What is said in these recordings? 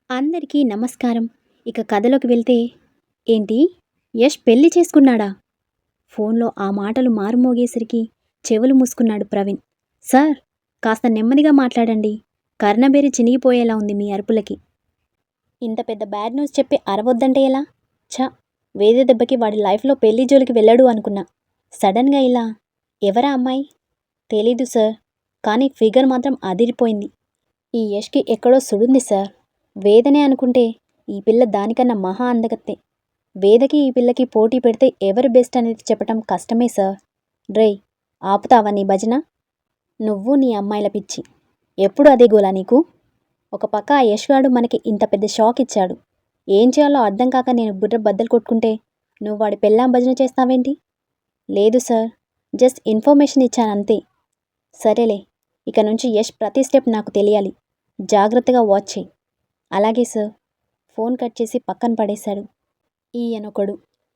అందరికీ నమస్కారం. ఇక కథలోకి వెళ్తే, ఏంటి యష్ పెళ్లి చేసుకున్నాడా? ఫోన్లో ఆ మాటలు మారుమోగేసరికి చెవులు మూసుకున్నాడు ప్రవీణ్. సార్, కాస్త నెమ్మదిగా మాట్లాడండి. కర్ణబేరి చినిగిపోయేలా ఉంది మీ అరుపులకి. ఇంత పెద్ద బ్యాడ్ న్యూస్ చెప్పి అరవొద్దంటే ఎలా? ఛ, వేరే దెబ్బకి వాడి లైఫ్లో పెళ్లి జోలికి వెళ్ళడు అనుకున్నా. సడన్గా ఇలా. ఎవరా అమ్మాయి? తెలీదు సార్, కానీ ఫిగర్ మాత్రం అదిరిపోయింది. ఈ యష్కి ఎక్కడో సుడుంది సార్. వేదనే అనుకుంటే ఈ పిల్ల దానికన్నా మహా అందగత్తే. వేదకి ఈ పిల్లకి పోటీ పెడితే ఎవరు బెస్ట్ అనేది చెప్పటం కష్టమే సార్. రేయ్, ఆపుతావా నీ భజన? నువ్వు నీ అమ్మాయిల పిచ్చి ఎప్పుడు అదే గోలా నీకు? ఒక పక్క ఆ యశ్గాడు మనకి ఇంత పెద్ద షాక్ ఇచ్చాడు. ఏం చేయాలో అర్థం కాక నేను బుర్ర బద్దలు కొట్టుకుంటే నువ్వు వాడి పెళ్ళాం భజన చేస్తావేంటి? లేదు సార్, జస్ట్ ఇన్ఫర్మేషన్ ఇచ్చానంతే. సరేలే, ఇక నుంచి యష్ ప్రతి స్టెప్ నాకు తెలియాలి. జాగ్రత్తగా వాచ్ చేయి. అలాగే సార్. ఫోన్ కట్ చేసి పక్కన పడేశాడు. ఈయనొకడు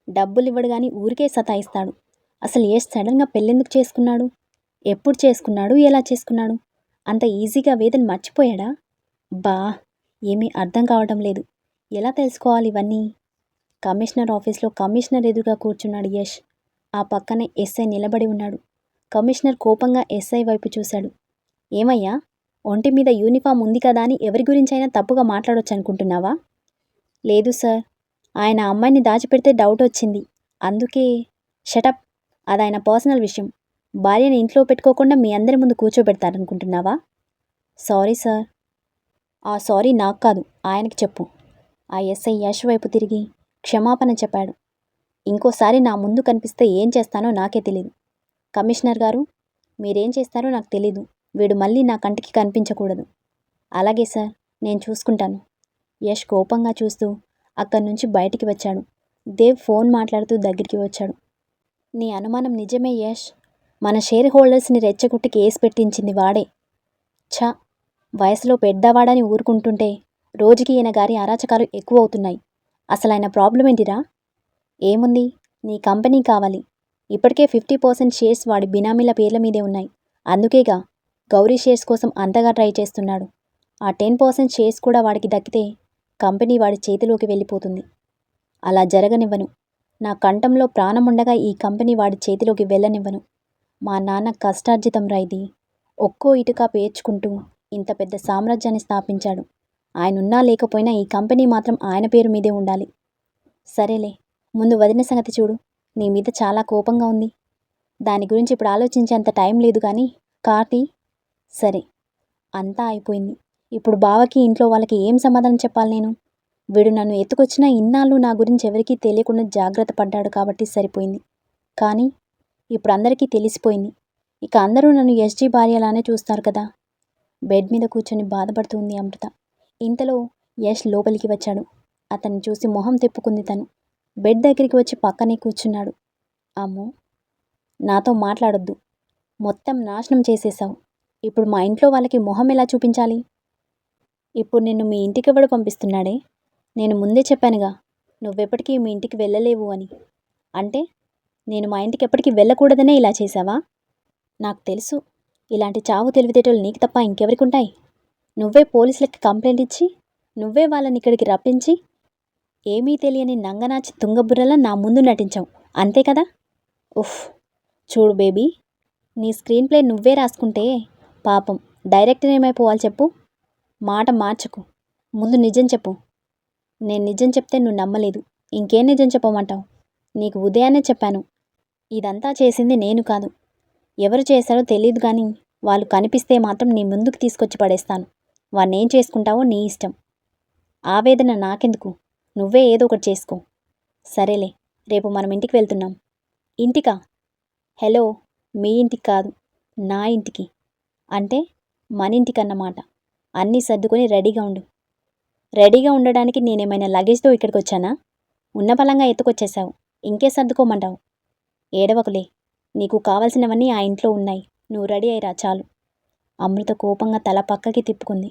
డబ్బులివ్వడు గాని ఊరికే సతాయిస్తాడు. అసలు యష్ సడన్గా పెళ్ళెందుకు చేసుకున్నాడు? ఎప్పుడు చేసుకున్నాడు? ఎలా చేసుకున్నాడు? అంత ఈజీగా వేదన మర్చిపోయాడా? బా, ఏమీ అర్థం కావడం లేదు. ఎలా తెలుసుకోవాలి ఇవన్నీ? కమిషనర్ ఆఫీస్లో కమిషనర్ ఎదురుగా కూర్చున్నాడు యష్. ఆ పక్కనే ఎస్ఐ నిలబడి ఉన్నాడు. కమిషనర్ కోపంగా ఎస్ఐ వైపు చూశాడు. ఏమయ్యా, ఒంటి మీద యూనిఫామ్ ఉంది కదా అని ఎవరి గురించైనా తప్పుగా మాట్లాడొచ్చు అనుకుంటున్నావా? లేదు సార్, ఆయన అమ్మాయిని దాచిపెడితే డౌట్ వచ్చింది, అందుకే. షటప్, అదాయన పర్సనల్ విషయం. భార్యని ఇంట్లో పెట్టుకోకుండా మీ అందరి ముందు కూర్చోబెడతారనుకుంటున్నావా? Sorry sir. ఆ సారీ నాకు కాదు, ఆయనకి చెప్పు. ఆ ఎస్ఐ యష్ వైపు తిరిగి క్షమాపణ చెప్పాడు. ఇంకోసారి నా ముందు కనిపిస్తే ఏం చేస్తానో నాకే తెలీదు. కమిషనర్ గారు, మీరేం చేస్తారో నాకు తెలీదు. వీడు మళ్ళీ నా కంటికి కనిపించకూడదు. అలాగే సార్, నేను చూసుకుంటాను. యష్ కోపంగా చూస్తూ అక్కడి నుంచి బయటికి వచ్చాడు. దేవ్ ఫోన్ మాట్లాడుతూ దగ్గరికి వచ్చాడు. నీ అనుమానం నిజమే యష్. మన షేర్ హోల్డర్స్ని రెచ్చగొట్టి కేసు పెట్టించింది వాడే. ఛ, వయసులో పెద్దవాడని ఊరుకుంటుంటే రోజుకి ఈయన గారి అరాచకాలు ఎక్కువ అవుతున్నాయి. అసలు ఆయన ప్రాబ్లం ఏంటిరా? ఏముంది, నీ కంపెనీ కావాలి. ఇప్పటికే 50% షేర్స్ వాడి బినామీల పేర్ల మీదే ఉన్నాయి. అందుకేగా గౌరీ షేర్స్ కోసం అంతగా ట్రై చేస్తున్నాడు. ఆ 10% షేర్స్ కూడా వాడికి దక్కితే కంపెనీ వాడి చేతిలోకి వెళ్ళిపోతుంది. అలా జరగనివ్వను. నా కంఠంలో ప్రాణం ఉండగా ఈ కంపెనీ వాడి చేతిలోకి వెళ్ళనివ్వను. మా నాన్న కష్టార్జితం రైది. ఒక్కో ఇటుక పేర్చుకుంటూ ఇంత పెద్ద సామ్రాజ్యాన్ని స్థాపించాడు. ఆయనున్నా లేకపోయినా ఈ కంపెనీ మాత్రం ఆయన పేరు మీదే ఉండాలి. సరేలే, ముందు వదిన సంగతి చూడు. నీ మీద చాలా కోపంగా ఉంది. దాని గురించి ఇప్పుడు ఆలోచించేంత టైం లేదు కానీ కార్తీ. సరే, అంతా అయిపోయింది. ఇప్పుడు బావకి ఇంట్లో వాళ్ళకి ఏం సమాధానం చెప్పాలి నేను? వీడు నన్ను ఎత్తుకొచ్చినా ఇన్నాళ్ళు నా గురించి ఎవరికీ తెలియకుండా జాగ్రత్త పడ్డాడు కాబట్టి సరిపోయింది. కానీ ఇప్పుడు అందరికీ తెలిసిపోయింది. ఇక అందరూ నన్ను ఎస్జీ భార్యలానే చూస్తారు కదా. బెడ్ మీద కూర్చొని బాధపడుతుంది అమృత. ఇంతలో యష్ లోపలికి వచ్చాడు. అతన్ని చూసి మొహం తిప్పుకుంది తను. బెడ్ దగ్గరికి వచ్చి పక్కనే కూర్చున్నాడు. అమ్మో, నాతో మాట్లాడొద్దు. మొత్తం నాశనం చేసేశావు. ఇప్పుడు మా ఇంట్లో వాళ్ళకి మొహం ఎలా చూపించాలి? ఇప్పుడు నిన్ను మీ ఇంటికెవడు పంపిస్తున్నాడే? నేను ముందే చెప్పానుగా, నువ్వెప్పటికీ మీ ఇంటికి వెళ్ళలేవు అని. అంటే నేను మా ఇంటికి ఎప్పటికీ వెళ్ళకూడదనే ఇలా చేశావా? నాకు తెలుసు, ఇలాంటి చావు తెలివితేటలు నీకు తప్ప ఇంకెవరికి ఉంటాయి? నువ్వే పోలీసులకి కంప్లైంట్ ఇచ్చి, నువ్వే వాళ్ళని ఇక్కడికి రప్పించి, ఏమీ తెలియని నంగనాచి తుంగబుర్రలా నా ముందు నటించావు, అంతే కదా? ఉఫ్, చూడు బేబీ, నీ స్క్రీన్ ప్లే నువ్వే రాసుకుంటే పాపం డైరెక్టర్ ఏమైపోవాలి చెప్పు? మాట మార్చకు. ముందు నిజం చెప్పు. నేను నిజం చెప్తే నువ్వు నమ్మలేదు. ఇంకేం నిజం చెప్పమంటావు? నీకు ఉదయాన్నే చెప్పాను, ఇదంతా చేసింది నేను కాదు. ఎవరు చేశారో తెలియదు కానీ వాళ్ళు కనిపిస్తే మాత్రం నీ ముందుకు తీసుకొచ్చి పడేస్తాను. వాణ్ణేం చేసుకుంటావో నీ ఇష్టం. ఆవేదన నాకెందుకు? నువ్వే ఏదో ఒకటి చేసుకో. సరేలే, రేపు మనం ఇంటికి వెళ్తున్నాం. ఇంటికా? హలో, మీ ఇంటికి కాదు, నా ఇంటికి. అంటే మన ఇంటికన్నమాట. అన్నీ సర్దుకొని రెడీగా ఉండు. రెడీగా ఉండడానికి నేనేమైనా లగేజ్తో ఇక్కడికి వచ్చానా? ఉన్న పలంగా ఎత్తుకొచ్చేశావు, ఇంకే సర్దుకోమంటావు? ఏడవకులే, నీకు కావలసినవన్నీ ఆ ఇంట్లో ఉన్నాయి. నువ్వు రెడీ అయ్యిరా చాలు. అమృత కోపంగా తల పక్కకి తిప్పుకుంది.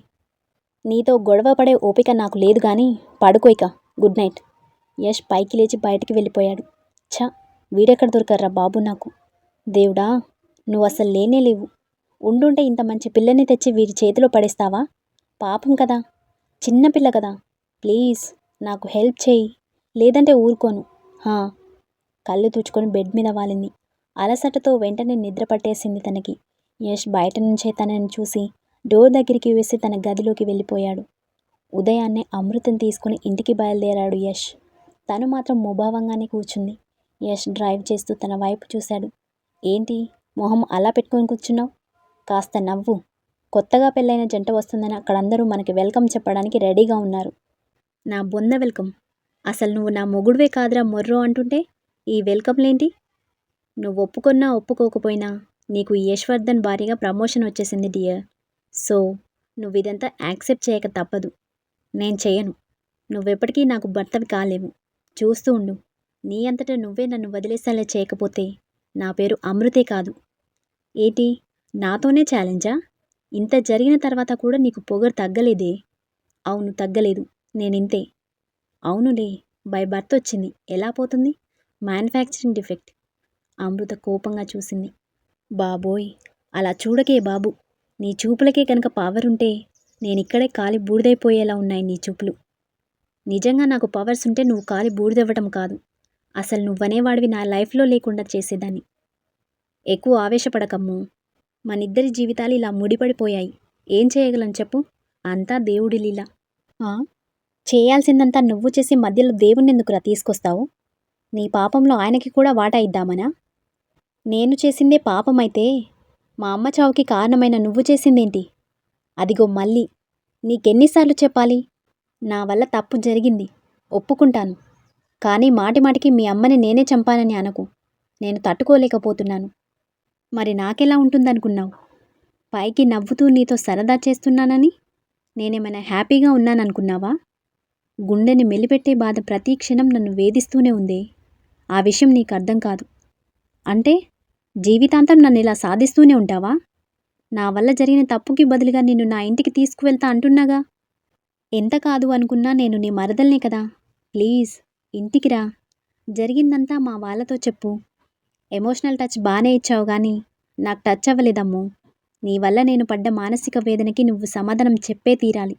నీతో గొడవ పడే ఓపిక నాకు లేదు కానీ పడుకోయిక. Good night. యష్ పైకి లేచి బయటికి వెళ్ళిపోయాడు. ఛ, వీడెక్కడ దొరకర్రా బాబు నాకు. దేవుడా, నువ్వు అసలు లేనే లేవు. ఉండుంటే ఇంత మంచి పిల్లని తెచ్చి వీడి చేతిలో పడేస్తావా? పాపం కదా, చిన్నపిల్ల కదా. ప్లీజ్ నాకు హెల్ప్ చేయి, లేదంటే ఊరుకోను. హా. కళ్ళు తుడుచుకొని బెడ్ మీద వాలింది. అలసటతో వెంటనే నిద్ర పట్టేసింది తనకి. యష్ బయట నుంచే తనని చూసి డోర్ దగ్గరికి వేసి తన గదిలోకి వెళ్ళిపోయాడు. ఉదయాన్నే అమృతం తీసుకుని ఇంటికి బయలుదేరాడు యష్. తను మాత్రం ముభావంగానే కూర్చుంది. యష్ డ్రైవ్ చేస్తూ తన వైపు చూశాడు. ఏంటి మొహం అలా పెట్టుకొని కూర్చున్నావు? కాస్త నవ్వు. కొత్తగా పెళ్ళైన జంట వస్తుందని అక్కడందరూ మనకి వెల్కమ్ చెప్పడానికి రెడీగా ఉన్నారు. నా బొంద వెల్కమ్. అసలు నువ్వు నా మొగుడువే కాదురా మొర్రో అంటుంటే ఈ వెల్కమ్లేంటి? నువ్వు ఒప్పుకున్నా ఒప్పుకోకపోయినా నీకు యశ్వర్ధన్ భారీగా ప్రమోషన్ వచ్చేసింది డియర్. సో నువ్వు ఇదంతా యాక్సెప్ట్ చేయక తప్పదు. నేను చెయ్యను. నువ్వెప్పటికీ నాకు భర్తవి కాలేవు. చూస్తూ ఉండు. నీ అంతటా నువ్వే నన్ను వదిలేసేలా చేయకపోతే నా పేరు అమృతే కాదు. ఏంటి నాతోనే ఛాలెంజా? ఇంత జరిగిన తర్వాత కూడా నీకు పొగరు తగ్గలేదే? అవును, తగ్గలేదు. నేనింతే. అవునులే, బై బర్త్ వచ్చింది, ఎలా పోతుంది? Manufacturing defect. అమృత కోపంగా చూసింది. బాబోయ్, అలా చూడకే బాబు. నీ చూపులకే కనుక పవర్ ఉంటే నేనిక్కడే కాలి బూడిదైపోయేలా ఉన్నాయి నీ చూపులు. నిజంగా నాకు పవర్స్ ఉంటే నువ్వు కాలి బూడిదవ్వటం కాదు, అసలు నువ్వనేవాడివి నా లైఫ్లో లేకుండా చేసేదాన్ని. ఎక్కువ ఆవేశపడకమ్ము. మనిద్దరి జీవితాలు ఇలా ముడిపడిపోయాయి. ఏం చేయగలను చెప్పు? అంతా దేవుడి లీల. చేయాల్సిందంతా నువ్వు చేసి మధ్యలో దేవుణ్ణెందుకురా తీసుకొస్తావు? నీ పాపంలో ఆయనకి కూడా వాటా ఇద్దామనా? నేను చేసిందే పాపమైతే మా అమ్మ చావుకి కారణమైన నువ్వు చేసిందేంటి? అదిగో మళ్ళీ. నీకెన్నిసార్లు చెప్పాలి? నా వల్ల తప్పు జరిగింది, ఒప్పుకుంటాను. కానీ మాటిమాటికి మీ అమ్మని నేనే చంపానని అనకు. నేను తట్టుకోలేకపోతున్నాను. మరి నాకెలా ఉంటుందనుకున్నావు? పైకి నవ్వుతూ నీతో సరదా చేస్తున్నానని నేనేమైనా హ్యాపీగా ఉన్నాననుకున్నావా? గుండెని మెలిపెట్టే బాధ ప్రతి క్షణం నన్ను వేధిస్తూనే ఉందే. ఆ విషయం నీకు అర్థం కాదు. అంటే జీవితాంతం నన్ను ఇలా సాధిస్తూనే ఉంటావా? నా వల్ల జరిగిన తప్పుకి బదులుగా నిన్ను నా ఇంటికి తీసుకువెళ్తా అంటున్నాగా. ఎంత కాదు అనుకున్నా నేను నీ మరదల్నే కదా. ప్లీజ్ ఇంటికి రా. జరిగిందంతా మా వాళ్ళతో చెప్పు. ఎమోషనల్ టచ్ బాగానే ఇచ్చావు కానీ నాకు టచ్ అవ్వలేదమ్మో. నీ వల్ల నేను పడ్డ మానసిక వేదనకి నువ్వు సమాధానం చెప్పే తీరాలి.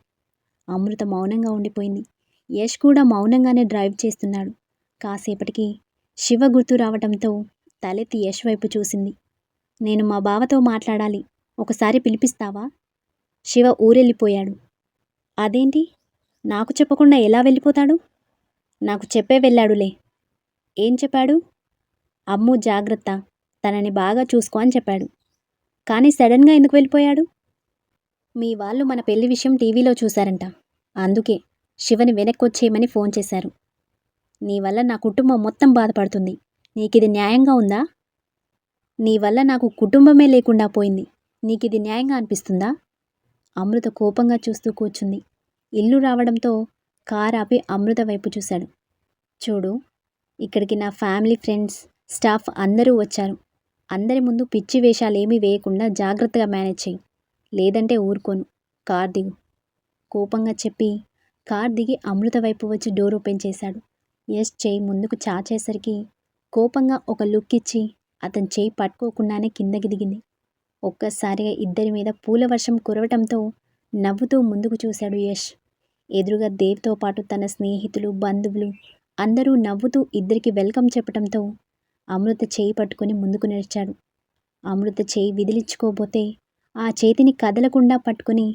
అమృత మౌనంగా ఉండిపోయింది. యష్ కూడా మౌనంగానే డ్రైవ్ చేస్తున్నాడు. కాసేపటికి శివ గుర్తు రావటంతో తలెత్తి యష్ వైపు చూసింది. నేను మా బావతో మాట్లాడాలి, ఒకసారి పిలిపిస్తావా? శివ ఊరెళ్ళిపోయాడు. అదేంటి, నాకు చెప్పకుండా ఎలా వెళ్ళిపోతాడు? నాకు చెప్పే వెళ్ళాడులే. ఏం చెప్పాడు? అమ్ము జాగ్రత్త, తనని బాగా చూసుకో అని చెప్పాడు. కానీ సడన్గా ఎందుకు వెళ్ళిపోయాడు? మీ వాళ్ళు మన పెళ్లి విషయం టీవీలో చూశారంట. అందుకే శివని వెనక్కొచ్చేయమని ఫోన్ చేశారు. నీ వల్ల నా కుటుంబం మొత్తం బాధపడుతుంది. నీకిది న్యాయంగా ఉందా? నీ వల్ల నాకు కుటుంబమే లేకుండా పోయింది. నీకిది న్యాయంగా అనిపిస్తుందా? అమృత కోపంగా చూస్తూ కూర్చుంది. ఇల్లు రావడంతో కారు ఆపి అమృత వైపు చూశాడు. చూడు, ఇక్కడికి నా ఫ్యామిలీ, ఫ్రెండ్స్, స్టాఫ్ అందరూ వచ్చారు. అందరి ముందు పిచ్చి వేషాలేమీ వేయకుండా జాగ్రత్తగా మేనేజ్ చెయ్యి, లేదంటే ఊరుకోను. కార్ దిగు. కోపంగా చెప్పి కార్ దిగి అమృత వైపు వచ్చి డోర్ ఓపెన్ చేశాడు. యష్ చేయి ముందుకు చాచేసరికి కోపంగా ఒక లుక్ ఇచ్చి అతని చేయి పట్టుకోకుండానే కిందకి దిగింది. ఒక్కసారిగా ఇద్దరి మీద పూల వర్షం కురవటంతో నవ్వుతూ ముందుకు చూశాడు యష్. ఎదురుగా దేవ్తో పాటు తన స్నేహితులు, బంధువులు అందరూ నవ్వుతూ ఇద్దరికి వెల్కమ్ చెప్పటంతో అమృత చేయి పట్టుకుని ముందుకు నడిచాడు. అమృత చేయి విదిలించుకోబోతే ఆ చేతిని కదలకుండా పట్టుకుని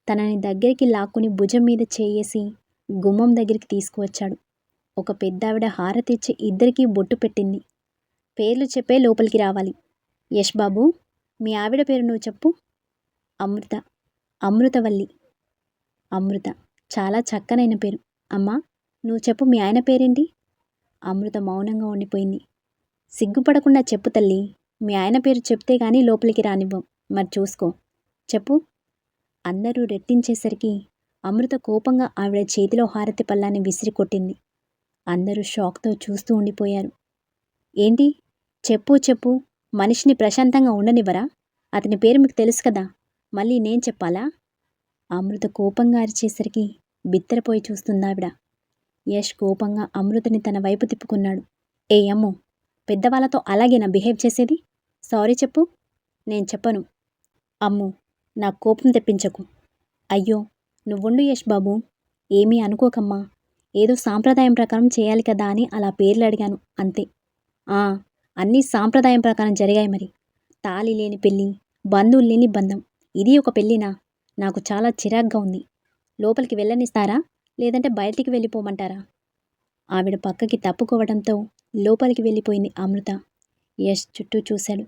తనని దగ్గరికి లాక్కుని భుజం మీద చేయేసి గుమ్మం దగ్గరికి తీసుకువచ్చాడు. ఒక పెద్దావిడ హారతిచ్చి ఇద్దరికీ బొట్టు పెట్టింది. పేర్లు చెప్పే లోపలికి రావాలి. యష్ బాబు, మీ ఆవిడ పేరు నువ్వు చెప్పు. అమృత. అమృతవల్లి. అమృత, చాలా చక్కనైన పేరు. అమ్మా, నువ్వు చెప్పు, మీ ఆయన పేరేంటి? అమృత మౌనంగా ఉండిపోయింది. సిగ్గుపడకుండా చెప్పు తల్లి. మీ ఆయన పేరు చెప్తే గానీ లోపలికి రానివ్వం. మరి చూసుకో, చెప్పు. అందరూ రెట్టించేసరికి అమృత కోపంగా ఆవిడ చేతిలో హారతి పళ్ళాన్ని విసిరి కొట్టింది. అందరూ షాక్తో చూస్తూ ఉండిపోయారు. ఏంటి? చెప్పు చెప్పు, మనిషిని ప్రశాంతంగా ఉండనివ్వరా? అతని పేరు మీకు తెలుసు కదా, మళ్ళీ నేను చెప్పాలా? అమృత కోపంగా అరిచేసరికి బిత్తరపోయి చూస్తుందావిడ. యష్ కోపంగా అమృతని తన వైపు తిప్పుకున్నాడు. ఏ అమ్మో, పెద్దవాళ్ళతో అలాగేనా బిహేవ్ చేసేది? సారీ చెప్పు. నేను చెప్పను. అమ్ము, నా కోపం తెప్పించకు. అయ్యో, నువ్వుండు యష్ బాబు, ఏమీ అనుకోకమ్మా. ఏదో సాంప్రదాయం ప్రకారం చేయాలి కదా అని అలా పేర్లు అడిగాను అంతే. ఆ, అన్నీ సాంప్రదాయం ప్రకారం జరిగాయి మరి. తాళి లేని పెళ్ళి, బంధువులు లేని బంధం. ఇది ఒక పెళ్ళినా? నాకు చాలా చిరాగ్గా ఉంది. లోపలికి వెళ్ళనిస్తారా, లేదంటే బయటికి వెళ్ళిపోమంటారా? ఆవిడ పక్కకి తప్పుకోవడంతో లోపలికి వెళ్ళిపోయింది అమృత. యష్ చుట్టూ చూశాడు.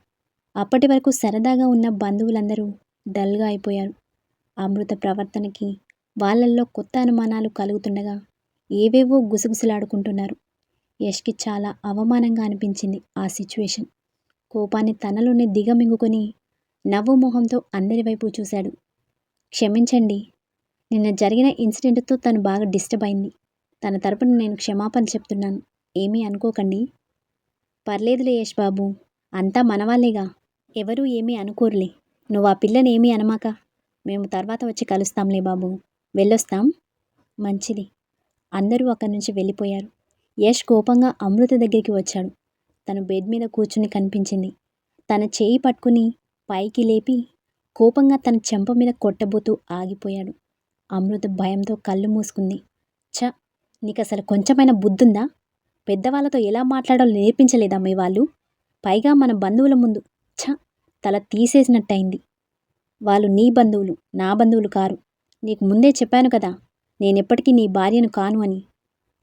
అప్పటి వరకు సరదాగా ఉన్న బంధువులందరూ డల్గా అయిపోయారు. అమృత ప్రవర్తనకి వాళ్ళల్లో కొత్త అనుమానాలు కలుగుతుండగా ఏవేవో గుసగుసలాడుకుంటున్నారు. యష్కి చాలా అవమానంగా అనిపించింది ఆ సిచ్యువేషన్. కోపాన్ని తనలోనే దిగమింగుకొని నవ్వు మొహంతో అందరి వైపు చూశాడు. క్షమించండి, నిన్న జరిగిన ఇన్సిడెంట్తో తను బాగా డిస్టర్బ్ అయింది. తన తరపున నేను క్షమాపణ చెప్తున్నాను. ఏమీ అనుకోకండి. పర్లేదులే యష్ బాబు, అంతా మనవాళ్ళేగా, ఎవరూ ఏమీ అనుకోరులే. నువ్వు ఆ పిల్లని ఏమీ అనమాక. మేము తర్వాత వచ్చి కలుస్తాంలే బాబు. వెళ్ళొస్తాం. మంచిది. అందరూ అక్కడి నుంచి వెళ్ళిపోయారు. యష్ కోపంగా అమృత దగ్గరికి వచ్చాడు. తను బెడ్ మీద కూర్చుని కనిపించింది. తన చేయి పట్టుకుని పైకి లేపి కోపంగా తన చెంప మీద కొట్టబోతూ ఆగిపోయాడు. అమృత భయంతో కళ్ళు మూసుకుంది. ఛ, నీకసలు కొంచెమైనా బుద్ధుందా? పెద్దవాళ్ళతో ఎలా మాట్లాడాలో నేర్పించలేదా మీ వాళ్ళు? పైగా మన బంధువుల ముందు ఛ, తల తీసేసినట్టయింది. వాళ్ళు నీ బంధువులు, నా బంధువులు కారు. నీకు ముందే చెప్పాను కదా, నేనెప్పటికీ నీ భార్యను కాను అని.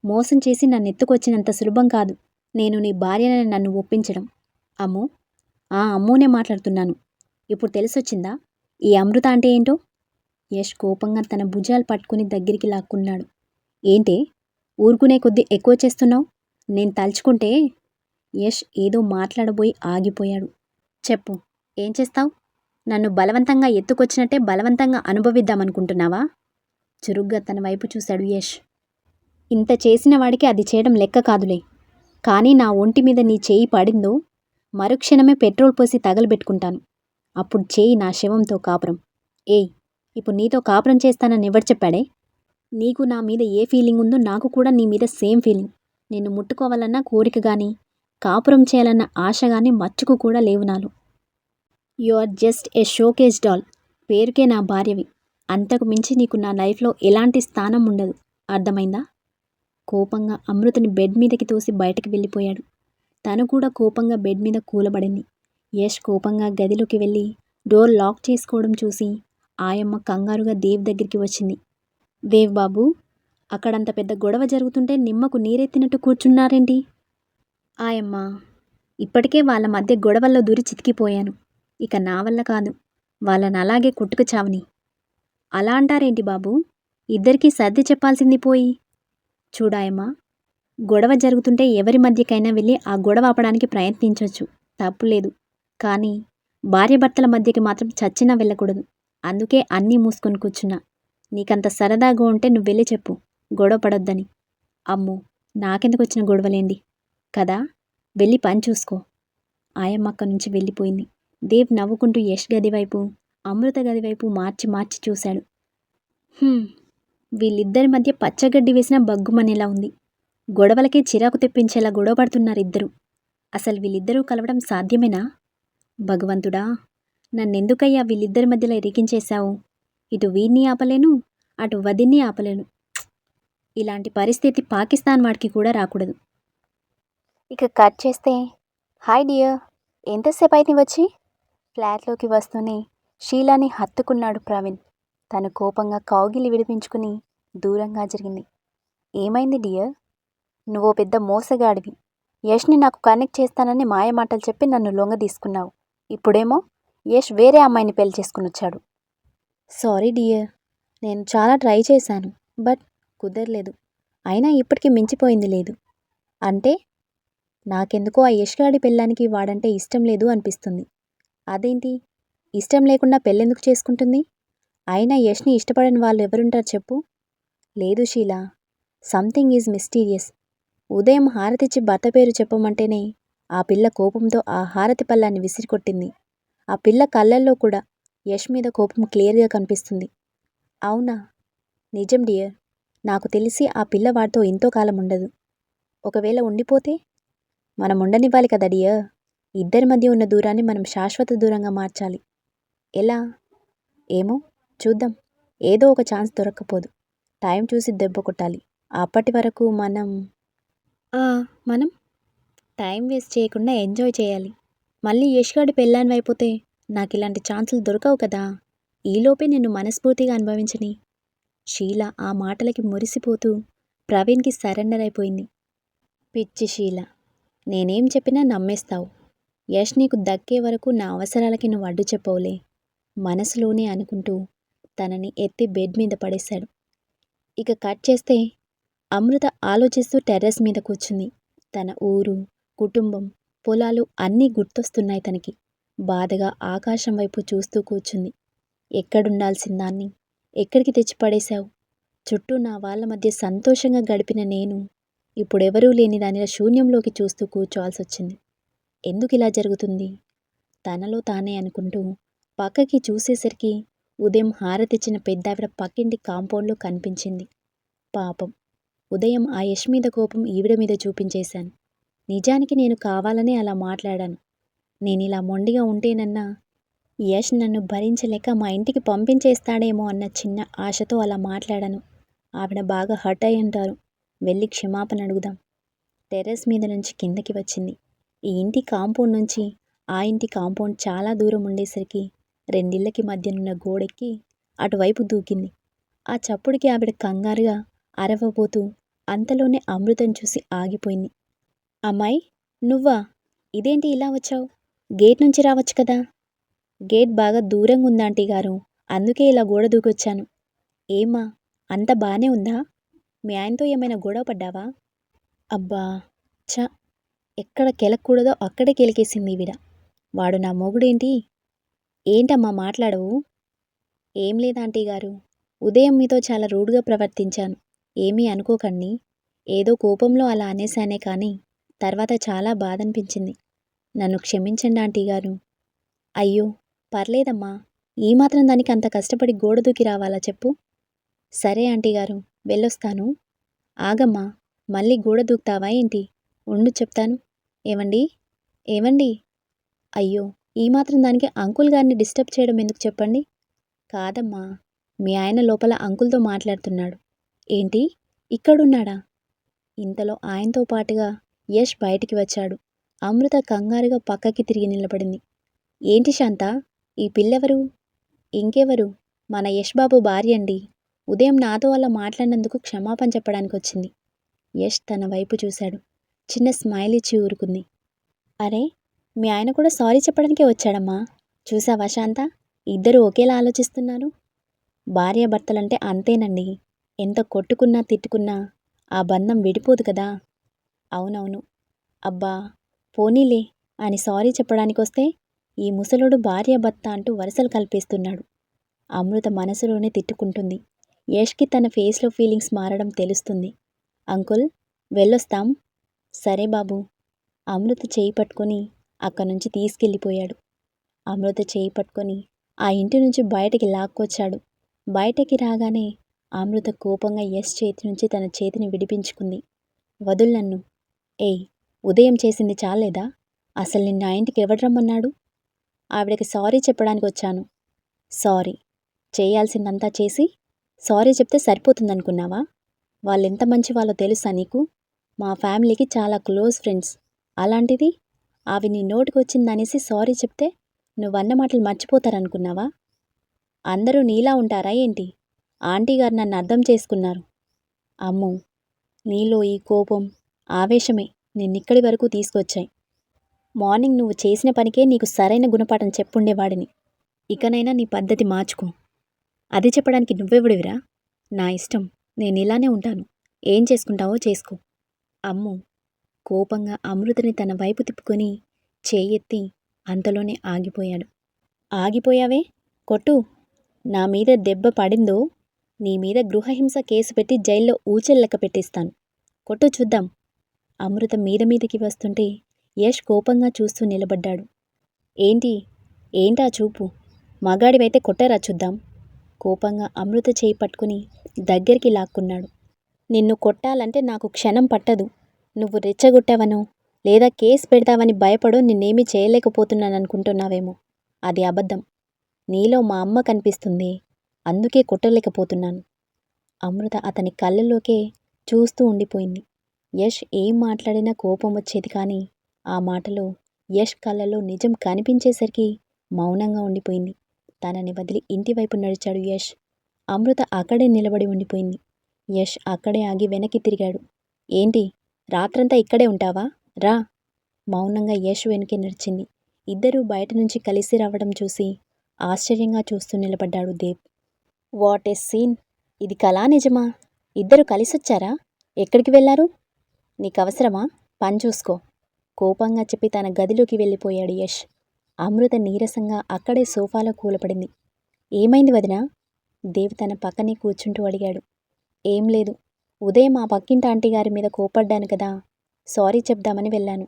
మోసం చేసి నన్నెత్తుకొచ్చినంత సులభం కాదు నేను నీ భార్యనని నన్ను ఒప్పించడం. అమ్ము, ఆ అమ్మూనే మాట్లాడుతున్నాను. ఇప్పుడు తెలిసొచ్చిందా ఈ అమృత అంటే ఏంటో? యష్ కోపంగా తన భుజాలు పట్టుకుని దగ్గరికి లాక్కున్నాడు. ఏంటే, ఊరుకునే కొద్దీ ఎక్కువ చేస్తున్నావు? నేను తలుచుకుంటే. యష్ ఏదో మాట్లాడబోయి ఆగిపోయాడు. చెప్పు, ఏం చేస్తావు? నన్ను బలవంతంగా ఎత్తుకొచ్చినట్టే బలవంతంగా అనుభవిద్దామనుకుంటున్నావా? చురుగ్గా తన వైపు చూశాడు యష్. ఇంత చేసిన వాడికి అది చేయడం లెక్క కాదులే. కానీ నా ఒంటి మీద నీ చేయి పడిందో మరుక్షణమే పెట్రోల్ పోసి తగలబెట్టుకుంటాను. అప్పుడు చేయి నా శవంతో కాపురం. ఏయ్, ఇప్పుడు నీతో కాపురం చేస్తానని ఎవరు చెప్పాడే? నీకు నా మీద ఏ ఫీలింగ్ ఉందో నాకు కూడా నీ మీద సేమ్ ఫీలింగ్. నిన్ను ముట్టుకోవాలన్న కోరిక కానీ, కాపురం చేయాలన్న ఆశ కానీ మచ్చుకు కూడా లేవు నాలో. You are just a showcase doll. పేరుకే నా భార్యవి. అంతకు మించి నీకు నా లైఫ్లో ఎలాంటి స్థానం ఉండదు. అర్థమైందా? కోపంగా అమృతని బెడ్ మీదకి తోసి బయటకు వెళ్ళిపోయాడు. తను కూడా కోపంగా బెడ్ మీద కూలబడింది. యష్ కోపంగా గదిలోకి వెళ్ళి డోర్ లాక్ చేసుకోవడం చూసి ఆయమ్మ కంగారుగా దేవ్ దగ్గరికి వచ్చింది. దేవ్ బాబు, అక్కడంత పెద్ద గొడవ జరుగుతుంటే నిమ్మకు నీరెత్తినట్టు కూర్చున్నారేంటి? ఆయమ్మ, ఇప్పటికే వాళ్ళ మధ్య గొడవల్లో దూరి చితికిపోయాను. ఇక నా వల్ల కాదు వాళ్ళని అలాగే కొట్టుకు చావని. అలా అంటారేంటి బాబు? ఇద్దరికీ సర్ది చెప్పాల్సింది పోయి. చూడాయమ్మా, గొడవ జరుగుతుంటే ఎవరి మధ్యకైనా వెళ్ళి ఆ గొడవ ఆపడానికి ప్రయత్నించవచ్చు, తప్పులేదు. కానీ భార్యాభర్తల మధ్యకి మాత్రం చచ్చినా వెళ్ళకూడదు. అందుకే అన్నీ మూసుకొని కూర్చున్నా. నీకంత సరదాగా ఉంటే నువ్వు వెళ్ళి చెప్పు, గొడవ పడొద్దని. అమ్మో, నాకెందుకు వచ్చిన గొడవలేండి కదా, వెళ్ళి పని చూసుకో. ఆయమ్మ అక్కడి నుంచి వెళ్ళిపోయింది. దేవ్ నవ్వుకుంటూ యష్ గదివైపు, అమృత గదివైపు మార్చి మార్చి చూశాడు. వీళ్ళిద్దరి మధ్య పచ్చగడ్డి వేసిన బగ్గుమనేలా ఉంది. గొడవలకే చిరాకు తెప్పించేలా గొడవ పడుతున్నారిద్దరూ. అసలు వీళ్ళిద్దరూ కలవడం సాధ్యమేనా? భగవంతుడా, నన్నెందుకయ్యా వీళ్ళిద్దరి మధ్యలో ఇరికించేశావు? ఇటు వీడిని ఆపలేను, అటు వదిన్ని ఆపలేను. ఇలాంటి పరిస్థితి పాకిస్తాన్ వాడికి కూడా రాకూడదు. ఇక కట్ చేస్తే, హాయ్ డియర్, ఎంతసేపు అయితే వచ్చి? ఫ్లాట్లోకి వస్తూనే షీలాని హత్తుకున్నాడు ప్రవీణ్. తను కోపంగా కౌగిలి విడిపించుకుని దూరంగా జరిగింది. ఏమైంది డియర్? నువ్వో పెద్ద మోసగాడివి. యష్ని నాకు కనెక్ట్ చేస్తానని మాయమాటలు చెప్పి నన్ను లొంగ తీసుకున్నావు. ఇప్పుడేమో యష్ వేరే అమ్మాయిని పెళ్లి చేసుకుని వచ్చాడు. సారీ డియర్, నేను చాలా ట్రై చేశాను, బట్ కుదరలేదు. అయినా ఇప్పటికీ మించిపోయింది లేదు. అంటే నాకెందుకో ఆ యష్ గాడి పెళ్ళానికి వాడంటే ఇష్టం లేదు అనిపిస్తుంది. అదేంటి, ఇష్టం లేకుండా పెళ్ళెందుకు చేసుకుంటుంది? అయినా యష్ని ఇష్టపడని వాళ్ళు ఎవరుంటారు చెప్పు? లేదు షీలా, సంథింగ్ ఈజ్ మిస్టీరియస్. ఉదయం హారతిచ్చి భర్త పేరు చెప్పమంటేనే ఆ పిల్ల కోపంతో ఆ హారతి పళ్ళాన్ని విసిరికొట్టింది. ఆ పిల్ల కళ్ళల్లో కూడా యష్ మీద కోపం క్లియర్గా కనిపిస్తుంది. అవునా? నిజం డియర్, నాకు తెలిసి ఆ పిల్ల వాడితో ఎంతో కాలం ఉండదు. ఒకవేళ ఉండిపోతే? మనం ఉండనివ్వాలి కదా డియర్. ఇద్దరి మధ్య ఉన్న దూరాన్ని మనం శాశ్వత దూరంగా మార్చాలి. ఎలా? ఏమో, చూద్దాం. ఏదో ఒక ఛాన్స్ దొరక్కపోదు. టైం చూసి దెబ్బ కొట్టాలి. అప్పటి వరకు మనం టైం వేస్ట్ చేయకుండా ఎంజాయ్ చేయాలి. మళ్ళీ యష్గాడి పెళ్ళానివైపోతే నాకిలాంటి ఛాన్సులు దొరకవు కదా. ఈలోపే నిన్ను మనస్ఫూర్తిగా అనుభవించని. షీల ఆ మాటలకి మురిసిపోతూ ప్రవీణ్కి సరెండర్ అయిపోయింది. పిచ్చి షీల, నేనేం చెప్పినా నమ్మేస్తావు. యష్ నీకు దక్కే వరకు నా అవసరాలకి నువ్వు అడ్డు చెప్పవులే మనసులోనే అనుకుంటూ తనని ఎత్తి బెడ్ మీద పడేశాడు. ఇక కట్ చేస్తే అమృత ఆలోచిస్తూ టెర్రస్ మీద కూర్చుంది. తన ఊరు, కుటుంబం, పొలాలు అన్నీ గుర్తొస్తున్నాయి తనకి. బాధగా ఆకాశం వైపు చూస్తూ కూర్చుంది. ఎక్కడుండాల్సిన దాన్ని ఎక్కడికి తెచ్చి పడేశావు? చుట్టూ నా వాళ్ళ మధ్య సంతోషంగా గడిపిన నేను ఇప్పుడెవరూ లేని దానిలా శూన్యంలోకి చూస్తూ కూర్చోవాల్సొచ్చింది. ఎందుకిలా జరుగుతుంది? తనలో తానే అనుకుంటూ పక్కకి చూసేసరికి ఉదయం హారతిచ్చిన పెద్దావిడ పక్కింటి కాంపౌండ్లో కనిపించింది. పాపం, ఉదయం ఆ యష్ మీద కోపం ఈవిడ మీద చూపించేశాను. నిజానికి నేను కావాలనే అలా మాట్లాడాను. నేనిలా మొండిగా ఉంటేనన్నా యష్ నన్ను భరించలేక మా ఇంటికి పంపించేస్తాడేమో అన్న చిన్న ఆశతో అలా మాట్లాడాను. ఆవిడ బాగా హర్ట్ అయి ఉంటారు. వెళ్ళి క్షమాపణ అడుగుదాం. టెర్రస్ మీద నుంచి కిందకి వచ్చింది. ఈ ఇంటి కాంపౌండ్ నుంచి ఆ ఇంటి కాంపౌండ్ చాలా దూరం ఉండేసరికి రెండిళ్ళకి మధ్యనున్న గోడెక్కి అటువైపు దూకింది. ఆ చప్పుడికి ఆవిడ కంగారుగా అరవబోతూ అంతలోనే అమృతం చూసి ఆగిపోయింది. అమ్మాయి, నువ్వా? ఇదేంటి ఇలా వచ్చావు? గేట్ నుంచి రావచ్చు కదా. గేట్ బాగా దూరంగా ఉందాంటీ గారు, అందుకే ఇలా గోడ దూకొచ్చాను. ఏమ్మా, అంత బానే ఉందా? మీ ఆయనతో ఏమైనా గొడవ పడ్డావా? అబ్బా చ, ఎక్కడ కెలక్కూడదో అక్కడే కెలికేసింది ఈవిడ. వాడు నా మొగుడేంటి? ఏంటమ్మా మాట్లాడవు? ఏం లేదాంటీ గారు, ఉదయం మీతో చాలా రూడ్గా ప్రవర్తించాను. ఏమీ అనుకోకండి. ఏదో కోపంలో అలా అనేశానే కానీ తర్వాత చాలా బాధనిపించింది. నన్ను క్షమించండి ఆంటీ గారు. అయ్యో పర్లేదమ్మా, ఈ మాత్రం దానికి అంత కష్టపడి గోడ దూకి రావాలా చెప్పు? సరే ఆంటీ గారు, వెళ్ళొస్తాను. ఆగమ్మా, మళ్ళీ గోడ దూకుతావా ఏంటి? ఉండు చెప్తాను. ఏవండి, ఏవండి? అయ్యో, ఈ మాత్రం దానికి అంకుల్ గారిని డిస్టర్బ్ చేయడం ఎందుకు చెప్పండి? కాదమ్మా, మీ ఆయన లోపల అంకుల్తో మాట్లాడుతున్నాడు. ఏంటి, ఇక్కడున్నాడా? ఇంతలో ఆయనతో పాటుగా యష్ బయటికి వచ్చాడు. అమృత కంగారుగా పక్కకి తిరిగి నిలబడింది. ఏంటి శాంత, ఈ పిల్లెవరు? ఇంకెవరు, మన యష్ బాబు భార్య అండి. ఉదయం నాతో అలా మాట్లాడినందుకు క్షమాపణ చెప్పడానికి వచ్చింది. యష్ తన వైపు చూశాడు. చిన్న స్మైల్ ఇచ్చి ఊరుకుంది. అరే, మీ ఆయన కూడా సారీ చెప్పడానికే వచ్చాడమ్మా. చూసావా శాంత, ఇద్దరు ఒకేలా ఆలోచిస్తున్నారు. భార్యాభర్తలంటే అంతేనండి. ఎంత కొట్టుకున్నా తిట్టుకున్నా ఆ బంధం విడిపోదు కదా. అవునవును. అబ్బా పోనీలే అని సారీ చెప్పడానికొస్తే ఈ ముసలుడు భార్యాభర్త అంటూ వరుసలు కల్పేస్తున్నాడు. అమృత మనసులోనే తిట్టుకుంటుంది. యష్కి తన ఫేస్లో ఫీలింగ్స్ మారడం తెలుస్తుంది. అంకుల్, వెళ్ళొస్తాం. సరే బాబు. అమృత చేయి పట్టుకొని అక్కడి నుంచి తీసుకెళ్ళిపోయాడు. అమృత చేయి పట్టుకొని ఆ ఇంటి నుంచి బయటికి లాక్కొచ్చాడు. బయటకి రాగానే అమృత కోపంగా యష్ చేతి నుంచి తన చేతిని విడిపించుకుంది. వదులు నన్ను. ఏయ్, ఉదయం చేసింది చాలేదా? అసలు నిన్న ఆ ఇంటికి ఎవడు రమ్మన్నాడు? ఆవిడకి సారీ చెప్పడానికి వచ్చాను. సారీ చేయాల్సిందంతా చేసి సారీ చెప్తే సరిపోతుందనుకున్నావా? వాళ్ళెంత మంచి వాళ్ళో తెలుసా నీకు? మా ఫ్యామిలీకి చాలా క్లోజ్ ఫ్రెండ్స్. అలాంటిది అవి నీ నోటికొచ్చిందనేసి సారీ చెప్తే నువ్వన్న మాటలు మర్చిపోతారనుకున్నావా? అందరూ నీలా ఉంటారా ఏంటి? ఆంటీ గారు నన్ను అర్థం చేసుకున్నారు. అమ్మో, నీలో ఈ కోపం, ఆవేశమే నిన్నిక్కడి వరకు తీసుకొచ్చాయి. మార్నింగ్ నువ్వు చేసిన పనికే నీకు సరైన గుణపాఠం చెప్పుండేవాడిని. ఇకనైనా నీ పద్ధతి మార్చుకో. అది చెప్పడానికి నువ్వెవడివిరా? నా ఇష్టం, నేనిలానే ఉంటాను. ఏం చేసుకుంటావో చేసుకో. అమ్మో, కోపంగా అమృతని తన వైపు తిప్పుకొని చెయ్యెత్తి అంతలోనే ఆగిపోయాడు. ఆగిపోయావే, కొట్టు. నా మీద దెబ్బ పడిందో నీ మీద గృహహింస కేసు పెట్టి జైల్లో ఊచెల్లెక్క పెట్టిస్తాను. కొట్టు చూద్దాం. అమృత మీదకి వస్తుంటే యష్ కోపంగా చూస్తూ నిలబడ్డాడు. ఏంటా చూపు? మగాడివైతే కొట్టరా చూద్దాం. కోపంగా అమృత చేయి పట్టుకుని దగ్గరికి లాక్కున్నాడు. నిన్ను కొట్టాలంటే నాకు క్షణం పట్టదు. నువ్వు రెచ్చగొట్టావనో లేదా కేసు పెడతావని భయపడో నిన్నేమీ చేయలేకపోతున్నాననుకుంటున్నావేమో. అది అబద్ధం. నీలో మా అమ్మ కనిపిస్తుంది, అందుకే కొట్టలేకపోతున్నాను. అమృత అతని కళ్ళల్లోకే చూస్తూ ఉండిపోయింది. యష్ ఏం మాట్లాడినా కోపం వచ్చేది కానీ ఆ మాటలో యష్ కళ్ళలో నిజం కనిపించేసరికి మౌనంగా ఉండిపోయింది. తనని వదిలి ఇంటివైపు నడిచాడు యష్. అమృత అక్కడే నిలబడి ఉండిపోయింది. యష్ అక్కడే ఆగి వెనక్కి తిరిగాడు. ఏంటి, రాత్రంతా ఇక్కడే ఉంటావా? రా. మౌనంగా యష్ వెనకే నడిచింది. ఇద్దరూ బయట నుంచి కలిసి రావడం చూసి ఆశ్చర్యంగా చూస్తూ నిలబడ్డాడు దేవ్. What a scene! ఇది కళా నిజమా? ఇద్దరు కలిసొచ్చారా? ఎక్కడికి వెళ్ళారు? నీకవసరమా? పని చూసుకో, కోపంగా చెప్పి తన గదిలోకి వెళ్ళిపోయాడు యష్. అమృత నీరసంగా అక్కడే సోఫాలో కూలపడింది. ఏమైంది వదినా? దేవ్ తన పక్కనే కూర్చుంటూ అడిగాడు. ఏం లేదు, ఉదయం మా పక్కింటి ఆంటీ గారి మీద కోపడ్డాను కదా, సారీ చెప్దామని వెళ్ళాను.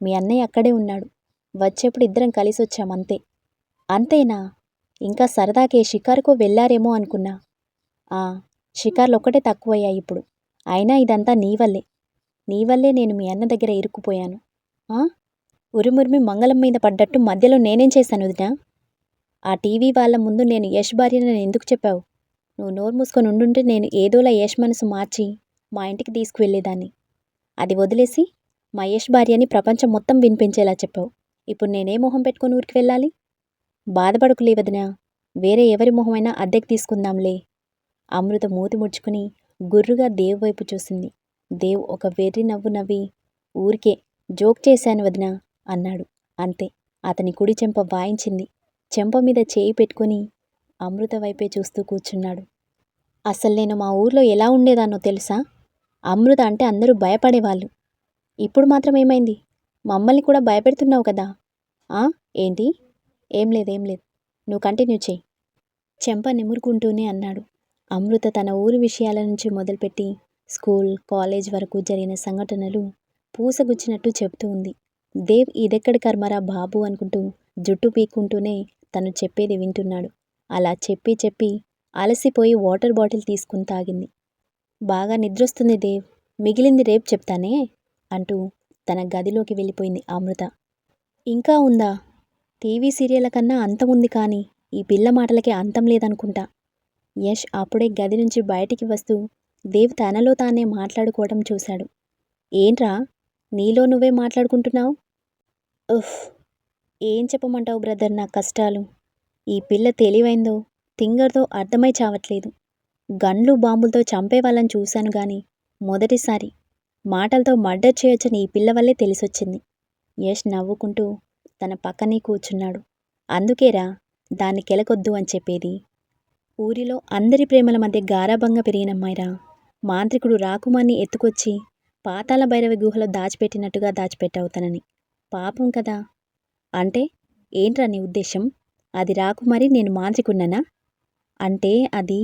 మీ అన్నయ్య అక్కడే ఉన్నాడు. వచ్చేప్పుడు ఇద్దరం కలిసొచ్చామంతే. అంతేనా? ఇంకా సరదాకే షికారుకో వెళ్ళారేమో అనుకున్నా. షికార్లొక్కటే తక్కువయ్యాయి ఇప్పుడు. అయినా ఇదంతా నీ వల్లే నేను మీ అన్న దగ్గర ఇరుక్కుపోయాను. ఉరుమురిమి మంగళం మీద పడ్డట్టు మధ్యలో నేనేం చేశాను వదినా? ఆ టీవీ వాళ్ళ ముందు నేను యష్ భార్యనని ఎందుకు చెప్పావు? నువ్వు నోరు మూసుకొని ఉండుంటే నేను ఏదోలా యష్ మనసు మార్చి మా ఇంటికి తీసుకువెళ్ళేదాన్ని. అది వదిలేసి మా యష్ భార్యని ప్రపంచం మొత్తం వినిపించేలా చెప్పావు. ఇప్పుడు నేనే మొహం పెట్టుకొని ఊరికి వెళ్ళాలి? బాధపడకులే వదినా, వేరే ఎవరి మొహమైనా అద్దెకి తీసుకుందాంలే. అమృత మూతి ముడుచుకుని గుర్రుగా దేవ్ వైపు చూసింది. దేవ్ ఒక వెర్రి నవ్వు నవ్వి, ఊరికే జోక్ చేశాను వదినా అన్నాడు. అంతే. అతని కుడి చెంప వాయించింది. చెంప మీద చేయి పెట్టుకుని అమృత వైపే చూస్తూ కూర్చున్నాడు. అసలు నేను మా ఊర్లో ఎలా ఉండేదాన్నో తెలుసా? అమృత అంటే అందరూ భయపడేవాళ్ళు. ఇప్పుడు మాత్రం ఏమైంది? మమ్మల్ని కూడా భయపెడుతున్నావు కదా? ఏంటి? ఏం లేదు. నువ్వు కంటిన్యూ చెయ్యి, చెంప నిమురుకుంటూనే అన్నాడు. అమృత తన ఊరి విషయాల నుంచి మొదలుపెట్టి స్కూల్, కాలేజ్ వరకు జరిగిన సంఘటనలు పూసగుచ్చినట్టు చెబుతూ ఉంది. దేవ్ ఇదెక్కడి కర్మరా బాబు అనుకుంటూ జుట్టు పీక్కుంటూనే తను చెప్పేది వింటున్నాడు. అలా చెప్పి అలసిపోయి వాటర్ బాటిల్ తీసుకుని తాగింది. బాగా నిద్రొస్తుంది దేవ్, మిగిలింది రేపు చెప్తానే అంటూ తన గదిలోకి వెళ్ళిపోయింది అమృత. ఇంకా ఉందా? టీవీ సీరియళ్ల కన్నా అంతం ఉంది కానీ ఈ పిల్ల మాటలకి అంతం లేదనుకుంటా. యష్ అప్పుడే గది నుంచి బయటికి వస్తూ దేవ్ తనలో తానే మాట్లాడుకోవడం చూశాడు. ఏంట్రా, నీలో నువ్వే మాట్లాడుకుంటున్నావు? ఏం చెప్పమంటావు బ్రదర్ నా కష్టాలు? ఈ పిల్ల తెలివైందో తింగర్తో అర్థమై చావట్లేదు. గన్లు బాంబులతో చంపే వాళ్ళని చూశాను గాని మొదటిసారి మాటలతో మర్డర్ చేయొచ్చని ఈ పిల్ల వల్లే తెలిసొచ్చింది. యష్ నవ్వుకుంటూ తన పక్కనే కూర్చున్నాడు. అందుకేరా దాన్ని కెలకొద్దు అని చెప్పేది. ఊరిలో అందరి ప్రేమల మధ్య గారాబంగా పెరిగినమ్మాయిరా. మాంత్రికుడు రాకుమాన్ని ఎత్తుకొచ్చి పాతాళ భైరవి గుహలో దాచిపెట్టినట్టుగా దాచిపెట్టావు తనని. పాపం కదా. అంటే ఏంట్రా నీ ఉద్దేశం? అది రాకుమారి నేను మాంత్రికున్నానా? అంటే అది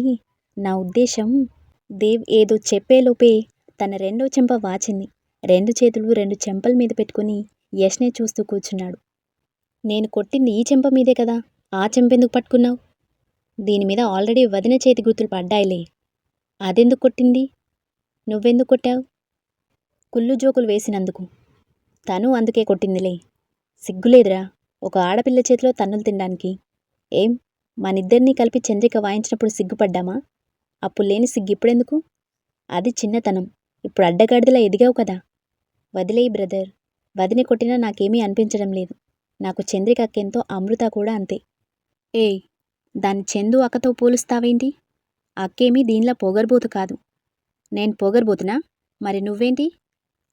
నా ఉద్దేశం. దేవ్ ఏదో చెప్పేలోపే తన రెండో చెంప వాచింది. రెండు చేతులు రెండు చెంపల మీద పెట్టుకుని యష్నే చూస్తూ కూర్చున్నాడు. నేను కొట్టింది ఈ చెంప మీదే కదా, ఆ చెంపెందుకు పట్టుకున్నావు? దీనిమీద ఆల్రెడీ వదిన చేతి గుర్తులు పడ్డాయిలే. అదెందుకు కొట్టింది? నువ్వెందుకు కొట్టావు? కుళ్ళు జోకులు వేసినందుకు. తను అందుకే కొట్టిందిలే. సిగ్గులేదురా ఒక ఆడపిల్ల చేతిలో తన్నులు తినడానికి. ఏం, మనిద్దరినీ కలిపి చంద్రిక వాయించినప్పుడు సిగ్గుపడ్డామా? అప్పుడు లేని సిగ్గు ఇప్పుడెందుకు? అది చిన్నతనం. ఇప్పుడు అడ్డగాడిదలా ఎదిగావు కదా. వదిలేయి బ్రదర్. వదిన కొట్టినా నాకేమీ అనిపించడం లేదు. నాకు చంద్రిక అక్కెంతో అమృత కూడా అంతే. ఏయ్, దాన్ని చందు అక్కతో పోలుస్తావేంటి? అక్కేమీ దీనిలా పొగర్బోతు కాదు. నేను పొగర్బోతునా? మరి నువ్వేంటి?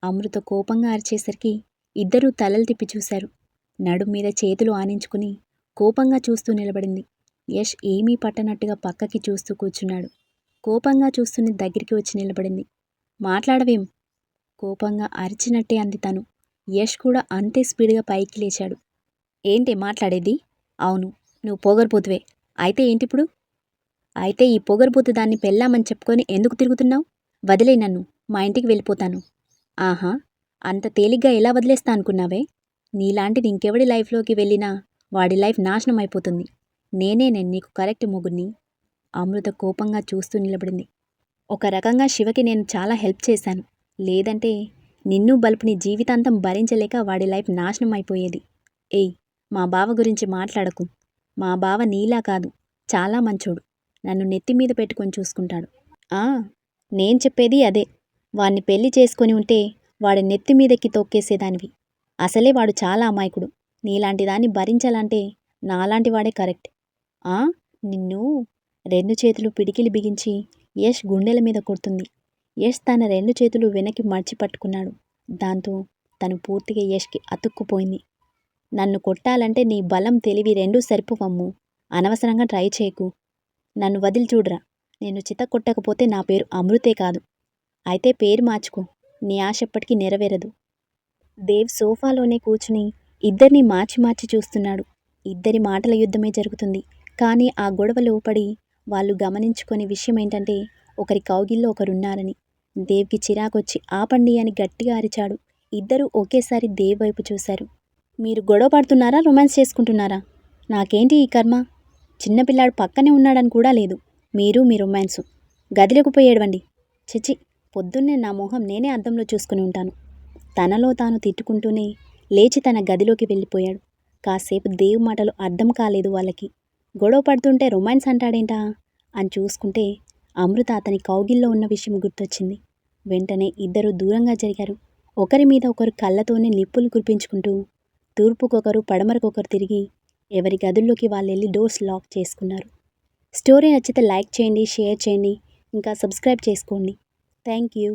అమృత కోపంగా అరిచేసరికి ఇద్దరూ తలలు తిప్పి చూశారు. నడుం మీద చేతులు ఆనించుకుని కోపంగా చూస్తూ నిలబడింది. యష్ ఏమీ పట్టనట్టుగా పక్కకి చూస్తూ కూర్చున్నాడు. కోపంగా చూస్తూనే దగ్గరికి వచ్చి నిలబడింది. మాట్లాడవేం? కోపంగా అరిచినట్టే అంది తను. యష్ కూడా అంతే స్పీడ్గా పైకి లేచాడు. ఏంటి మాట్లాడేది? అవును, నువ్వు పొగర్బోతువే. అయితే ఏంటిప్పుడు? అయితే ఈ పొగర్బోతు దాన్ని పెళ్ళామని చెప్పుకొని ఎందుకు తిరుగుతున్నావు? వదిలే నన్ను, మా ఇంటికి వెళ్ళిపోతాను. ఆహా, అంత తేలిగ్గా ఎలా వదిలేస్తా అనుకున్నావే? నీలాంటిది ఇంకెవడి లైఫ్లోకి వెళ్ళినా వాడి లైఫ్ నాశనం అయిపోతుంది. నేను నీకు కరెక్ట్ మొగుడిని. అమృత కోపంగా చూస్తూ నిలబడింది. ఒక రకంగా శివకి నేను చాలా హెల్ప్ చేశాను. లేదంటే నిన్ను బలుపుని జీవితాంతం భరించలేక వాడి లైఫ్ నాశనం అయిపోయేది. ఏయ్, మా బావ గురించి మాట్లాడకు. మా బావ నీలా కాదు, చాలా మంచోడు. నన్ను నెత్తిమీద పెట్టుకొని చూసుకుంటాడు. ఆ, నేను చెప్పేది అదే. వాణ్ణి పెళ్లి చేసుకొని ఉంటే వాడి నెత్తి మీదెక్కి తొక్కేసేదానివి. అసలే వాడు చాలా అమాయకుడు. నీలాంటి దాన్ని భరించాలంటే నాలాంటి వాడే కరెక్ట్. ఆ, నిన్ను 2 చేతులు పిడికిలి బిగించి యష్ గుండెల మీద కొడుతుంది. యష్ తన 2 చేతులు వెనక్కి మడిచి పట్టుకున్నాడు. దాంతో తను పూర్తిగా యష్కి అతుక్కుపోయింది. నన్ను కొట్టాలంటే నీ బలం తెలివి రెండూ సరిపోవమ్ము. అనవసరంగా ట్రై చేయకు. నన్ను వదిలి చూడరా. నేను చితక్కొట్టకపోతే నా పేరు అమృతే కాదు. అయితే పేరు మార్చుకో. నీ ఆశ ఎప్పటికీ నెరవేరదు. దేవ్ సోఫాలోనే కూర్చుని ఇద్దరిని మార్చి మార్చి చూస్తున్నాడు. ఇద్దరి మాటల యుద్ధమే జరుగుతుంది. కానీ ఆ గొడవలో పడి వాళ్ళు గమనించుకునే విషయం ఏంటంటే ఒకరి కౌగిల్లో ఒకరున్నారని. దేవ్కి చిరాకొచ్చి ఆపండి అని గట్టిగా అరిచాడు. ఇద్దరూ ఒకేసారి దేవ్ వైపు చూశారు. మీరు గొడవ పడుతున్నారా, రొమాన్స్ చేసుకుంటున్నారా? నాకేంటి ఈ కర్మ? చిన్నపిల్లాడు పక్కనే ఉన్నాడని కూడా లేదు. మీరు మీ రొమాన్సు. గదిలోకి పోయి ఏడవండి. చిచి, పొద్దున్నే నా మొహం నేనే అద్దంలో చూసుకుని ఉంటాను. తనలో తాను తిట్టుకుంటూనే లేచి తన గదిలోకి వెళ్ళిపోయాడు. కాసేపు దేవ్ మాటలు అర్థం కాలేదు వాళ్ళకి. గొడవ పడుతుంటే రొమాన్స్ అంటాడేంటా అని చూసుకుంటే అమృత అతని కౌగిల్లో ఉన్న విషయం గుర్తొచ్చింది. వెంటనే ఇద్దరు దూరంగా జరిగారు. ఒకరి మీద ఒకరు కళ్ళతోనే నిప్పులు కురిపించుకుంటూ తూర్పుకొకరు పడమరకొకరు తిరిగి ఎవరి గదుల్లోకి వాళ్ళెళ్ళి డోర్స్ లాక్ చేసుకున్నారు. స్టోరీ నచ్చితే లైక్ చేయండి, షేర్ చేయండి, ఇంకా సబ్స్క్రైబ్ చేసుకోండి. Thank you.